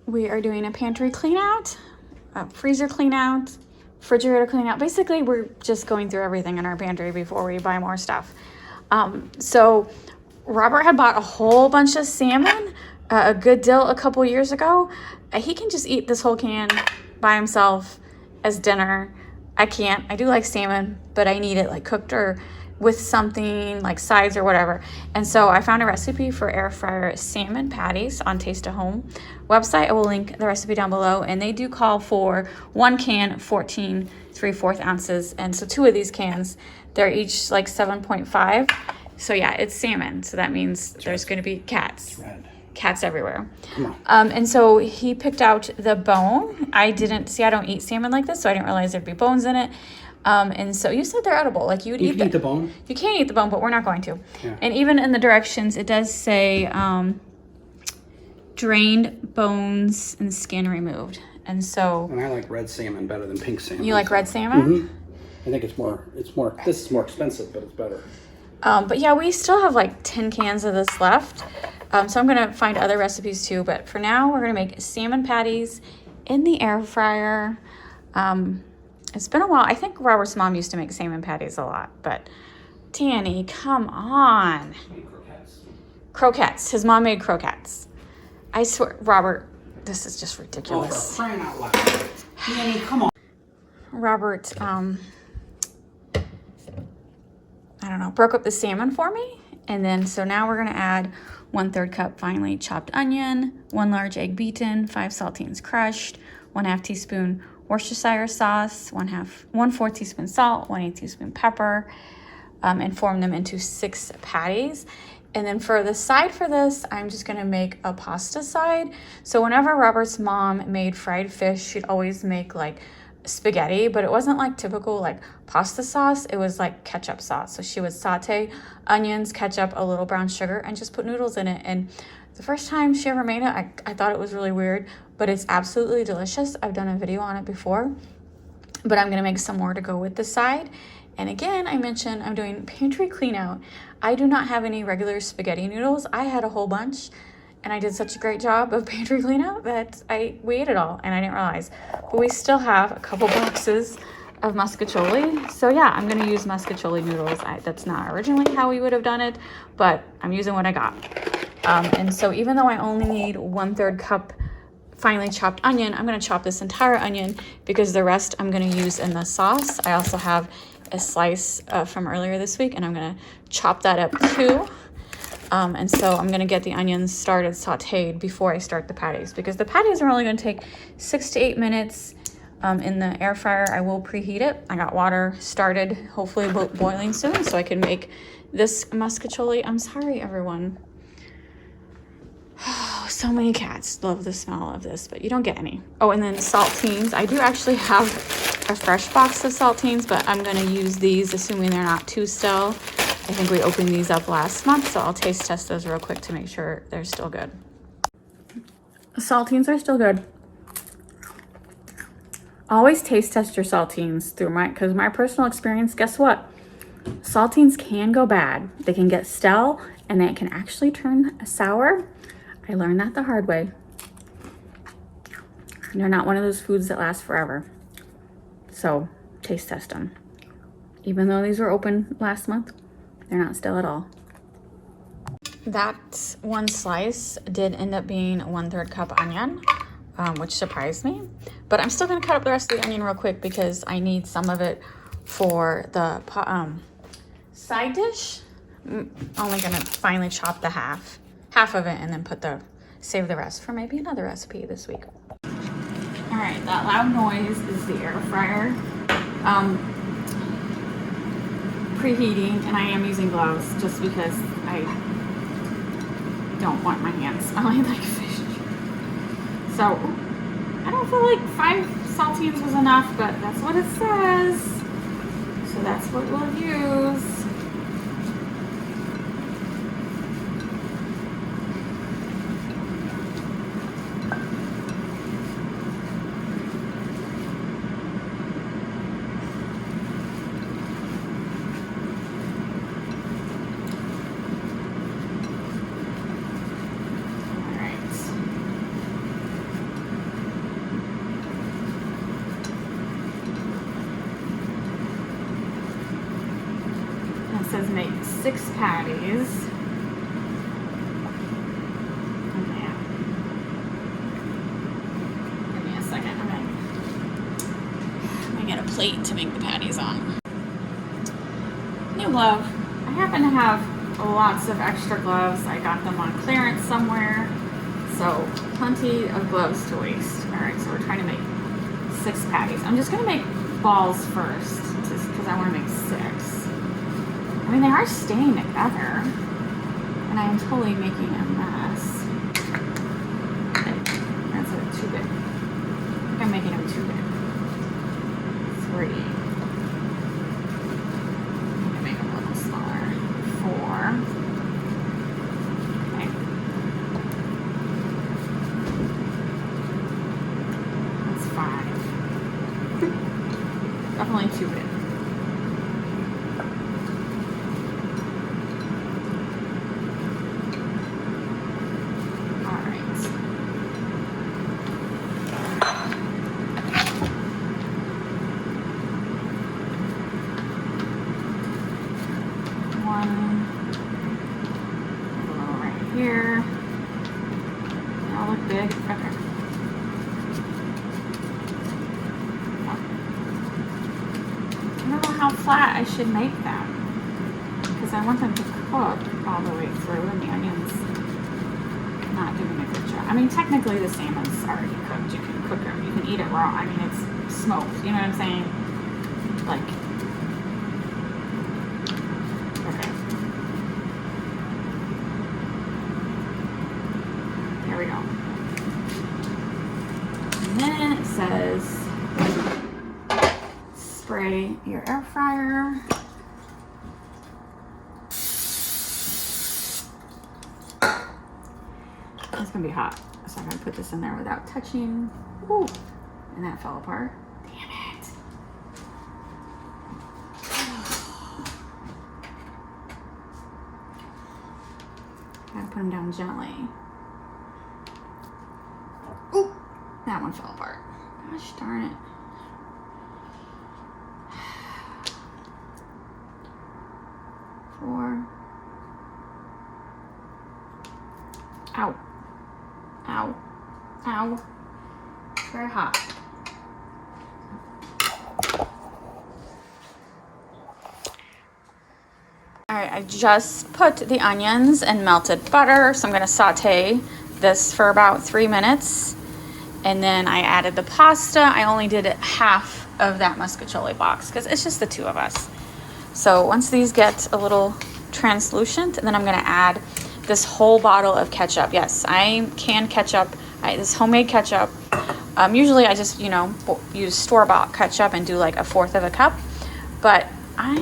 We are doing a pantry clean out, a freezer clean out, refrigerator clean out. Basically, we're just going through everything in our pantry before we buy more stuff. So Robert had bought a whole bunch of salmon, a good deal a couple years ago. He can just eat this whole can by himself as dinner. I can't. I do like salmon, but I need it like cooked or with something like sides or whatever. And so I found a recipe for air fryer salmon patties on Taste at Home website. I will link the recipe down below, and they do call for 1 can 14 3/4 ounces, and so 2 of these cans, they're each like 7.5. So yeah, it's salmon, so that means there's going to be cats everywhere. And so he picked out the bone. I don't eat salmon like this, so I didn't realize there'd be bones in it. And so you said they're edible. Like you can eat the bone. You can't eat the bone, but we're not going to. Yeah. And even in the directions, it does say drained bones and skin removed. And so. And I like red salmon better than pink salmon. You like red salmon? Mm-hmm. I think it's more. This is more expensive, but it's better. But yeah, we still have like 10 cans of this left. So I'm gonna find other recipes too. But for now, we're gonna make salmon patties in the air fryer. It's been a while. I think Robert's mom used to make salmon patties a lot, but Danny, come on. Croquettes. His mom made croquettes. I swear, Robert, this is just ridiculous. Oh, for crying out loud. Danny, come on. Robert, I don't know, broke up the salmon for me. And then, so now we're gonna add 1/3 cup finely chopped onion, 1 large egg beaten, 5 saltines crushed, 1/2 teaspoon Worcestershire sauce, 1/4 teaspoon salt, 1/8 teaspoon pepper, and form them into 6 patties. And then for the side for this, I'm just gonna make a pasta side. So whenever Robert's mom made fried fish, she'd always make like spaghetti, but it wasn't like typical like pasta sauce. It was like ketchup sauce. So she would saute onions, ketchup, a little brown sugar, and just put noodles in it. And the first time she ever made it, I thought it was really weird, but it's absolutely delicious. I've done a video on it before, but I'm gonna make some more to go with the side. And again, I mentioned I'm doing pantry clean out. I do not have any regular spaghetti noodles. I had a whole bunch, and I did such a great job of pantry clean out that we ate it all, and I didn't realize. But we still have a couple boxes of muscatoli. So yeah, I'm gonna use muscatoli noodles. That's not originally how we would have done it, but I'm using what I got. And so even though I only need 1/3 cup finely chopped onion, I'm gonna chop this entire onion because the rest I'm gonna use in the sauce. I also have a slice from earlier this week, and I'm gonna chop that up too. And so I'm gonna get the onions started sauteed before I start the patties, because the patties are only gonna take 6 to 8 minutes in the air fryer. I will preheat it. I got water started, hopefully boiling soon, so I can make this muscatoli. I'm sorry, everyone. Oh, so many cats love the smell of this, but you don't get any. Oh, and then saltines. I do actually have a fresh box of saltines, but I'm gonna use these, assuming they're not too stale. I think we opened these up last month, so I'll taste test those real quick to make sure they're still good. Saltines are still good. Always taste test your saltines because my personal experience, guess what? Saltines can go bad. They can get stale, and they can actually turn sour. I learned that the hard way. They're not one of those foods that last forever. So taste test them. Even though these were open last month, they're not stale at all. That one slice did end up being 1/3 cup onion, which surprised me. But I'm still gonna cut up the rest of the onion real quick because I need some of it for the side dish. I'm only gonna finally chop the half of it and then save the rest for maybe another recipe this week. All right, that loud noise is the air fryer preheating, and I am using gloves just because I don't want my hands smelling like fish. So I don't feel like 5 saltines was enough, but that's what it says. So that's what we'll use. says make 6 patties. Give me a second. I'm gonna get a plate to make the patties on. New glove. I happen to have lots of extra gloves. I got them on clearance somewhere. So plenty of gloves to waste. All right, so we're trying to make 6 patties. I'm just gonna make balls first, just because I want to make 6. I mean, they are staying together, and I am totally making a mess. That's too big. I think I'm making them too big. 3. I'm gonna make them a little smaller. 4. Okay. That's 5. Definitely too big. All right. One. A little right here. They all look big. Okay. I don't know how flat I should make them, because I want them to cook all the way through, and the onions not doing a good job. I mean, technically the salmon's already cooked. You can cook them. You can eat it raw. I mean, it's smoked. You know what I'm saying? Like, okay. There we go. And then it says spray your air fryer. It's gonna be hot, so I'm gonna put this in there without touching. Ooh, and that fell apart. Damn it. Gotta put them down gently. Ooh, that one fell apart. Gosh darn it. Ow. Ow. Ow. It's very hot. All right, I just put the onions and melted butter, so I'm gonna saute this for about 3 minutes. And then I added the pasta. I only did half of that muscatoli box because it's just the 2 of us. So once these get a little translucent, and then I'm gonna add this whole bottle of ketchup. Yes, I can ketchup. This homemade ketchup. Usually I just, use store-bought ketchup and do like 1/4 of a cup. But I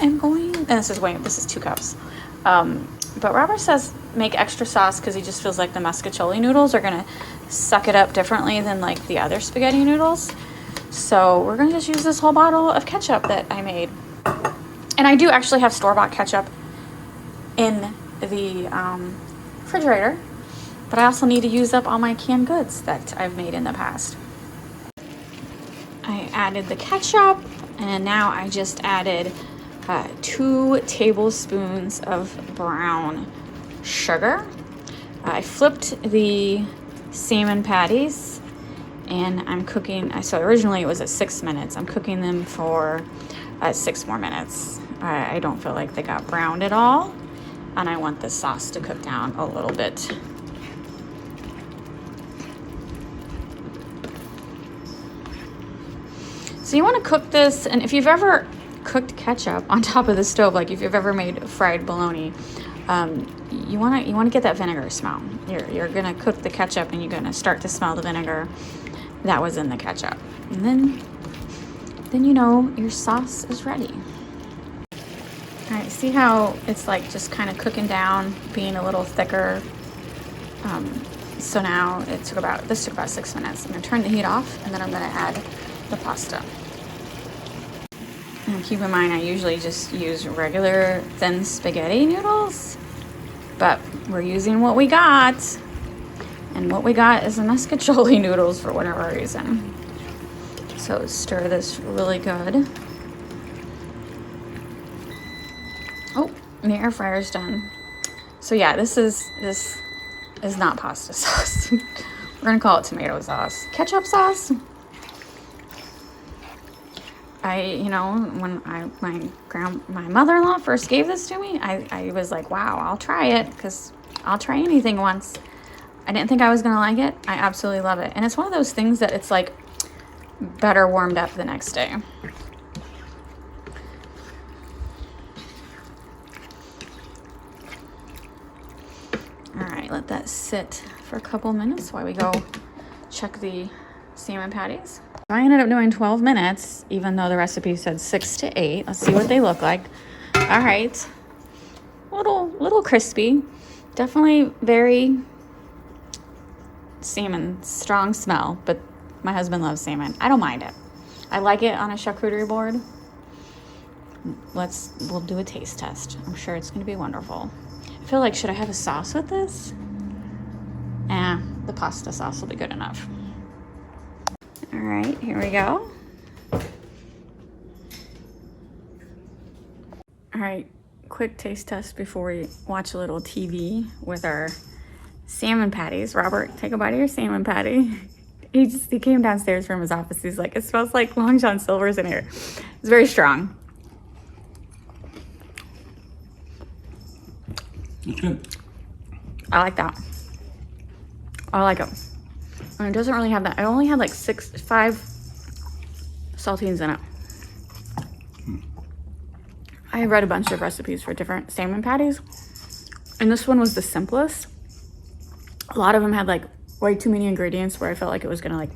am going, and this is 2 cups. But Robert says make extra sauce because he just feels like the muscatoli noodles are gonna suck it up differently than like the other spaghetti noodles. So we're gonna just use this whole bottle of ketchup that I made. And I do actually have store-bought ketchup in the refrigerator, but I also need to use up all my canned goods that I've made in the past. I added the ketchup, and now I just added 2 tablespoons of brown sugar. I flipped the salmon patties, and I'm cooking. So originally it was at 6 minutes. I'm cooking them for 6 more minutes. I don't feel like they got browned at all, and I want the sauce to cook down a little bit. So you want to cook this, and if you've ever cooked ketchup on top of the stove, like if you've ever made fried bologna, you want to get that vinegar smell. You're gonna cook the ketchup, and you're gonna start to smell the vinegar that was in the ketchup, and then your sauce is ready. All right, see how it's like just kind of cooking down, being a little thicker. So now this took about 6 minutes. I'm gonna turn the heat off, and then I'm gonna add the pasta. And keep in mind, I usually just use regular thin spaghetti noodles, but we're using what we got, and what we got is the muscatoli noodles for whatever reason. So stir this really good. Oh, The air fryer's done. So yeah, this is not pasta sauce. We're gonna call it tomato sauce. Ketchup sauce. When my mother-in-law first gave this to me, I was like, wow, I'll try it, because I'll try anything once. I didn't think I was gonna like it. I absolutely love it. And it's one of those things that it's like better warmed up the next day. All right, let that sit for a couple minutes while we go check the salmon patties. I ended up doing 12 minutes, even though the recipe said 6 to 8. Let's see what they look like. All right, little crispy. Definitely very salmon, strong smell, but my husband loves salmon. I don't mind it. I like it on a charcuterie board. We'll do a taste test. I'm sure it's gonna be wonderful. I feel like, should I have a sauce with this? The pasta sauce will be good enough. All right, here we go. All right, quick taste test before we watch a little TV with our salmon patties. Robert, take a bite of your salmon patty. He came downstairs from his office. He's like, it smells like Long John Silver's in here. It's very strong. It's good. I like that. I like it. And it doesn't really have that. I only had like 5 saltines in it. I read a bunch of recipes for different salmon patties, and this one was the simplest. A lot of them had like way too many ingredients where I felt like it was gonna like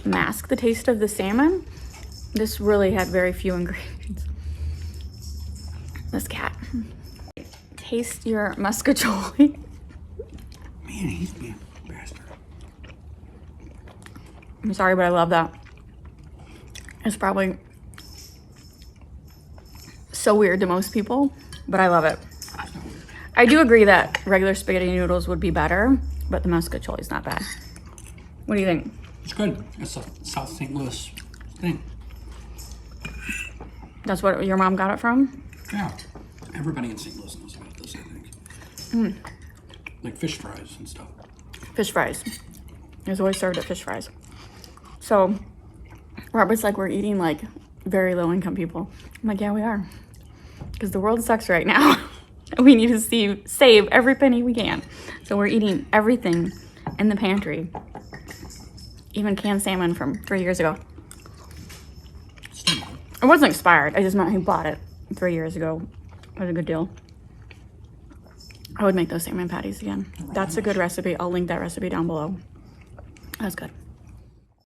mask the taste of the salmon. This really had very few ingredients. This cat. Taste your muscatoli. Man, he's being a bastard. I'm sorry, but I love that. It's probably so weird to most people, but I love it. I do agree that regular spaghetti noodles would be better, but the muscatoli is not bad. What do you think? It's good. It's a South St. Louis thing. That's what your mom got it from? Yeah. Everybody in St. Louis knows about this, I think. Like fish fries and stuff. Fish fries. It was always served at fish fries. So Robert's like, we're eating like very low income people. I'm like, yeah, we are. Because the world sucks right now. We need to save every penny we can. So we're eating everything in the pantry. Even canned salmon from 3 years ago. It wasn't expired. I just meant he bought it 3 years ago. It was a good deal. I would make those salmon patties again. That's a good recipe. I'll link that recipe down below. That's good.